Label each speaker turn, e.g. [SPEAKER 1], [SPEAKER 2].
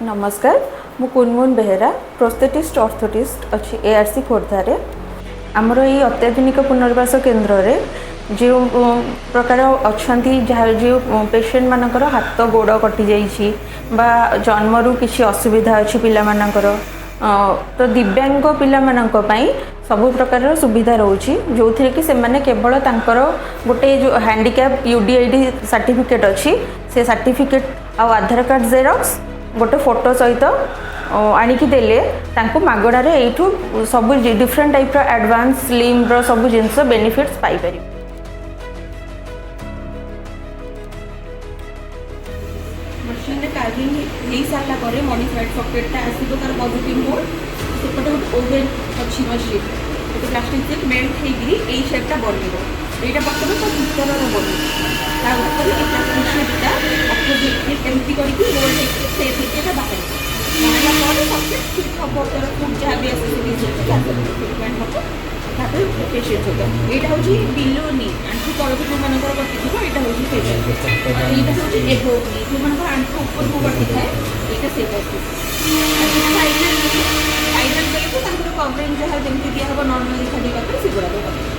[SPEAKER 1] नमस्कार मु कुनमुन Behera prosthetist orthotist अच्छी एआरसी खोर्धारे आमर ये अत्याधुनिक पुनर्वास केन्द्र में जो प्रकार अच्छा जो पेशेंट मानकर हाथ गोड़ कटि जाइए जन्मरू किसी असुविधा अच्छी पिला मानकर तो दिव्यांग पिला मानकपाई सबु प्रकार सुविधा रोचे जो थी कि सेमाने केवल तांकर गोटे जो हैंडीकैप यूडीआईडी सर्टिफिकेट अच्छी से सर्टिफिकेट आ आधार कार्ड जेरक्स गोटे फोटो सहित आणिकी देले तांको मागणारे एठू सब डिफरेंट टाइप एडवांस लिम्ब सब जिनस बेनिफिट्स पाई पारि
[SPEAKER 2] मशीन रे कार्विंग हे सारा पर मॉडिफाइड सॉकेटटा आसीबो तार पॉजिटिव मोड सेपटे ओवन अच्छी मशीन तो प्लास्टिक से मेल्ट हेगिरी ए शेपटा बनिबो एटा पकड़ तो भीतर रो बनि ता ऊपर एटा मशीनटा अपोजिट केमती करिकि रोल से फिटेटा बाहर बाहरला पर सॉकेट फिट हबो तर फुट जहा भी आसी फिटमेंट हबो तापर पेशेंट होगा एटा होची बिलो नी आंटी तळको जो मानकर कटि थिबो एटा होची पेशेंट एटा होची एबो नी जो मानकर आंटी ऊपर को कटि थाए एटा से करते फाइनल बेले को तांकर कवरिंग जहा जेमति दिया हबो नॉर्मल देखा दिबा तो सिगुरा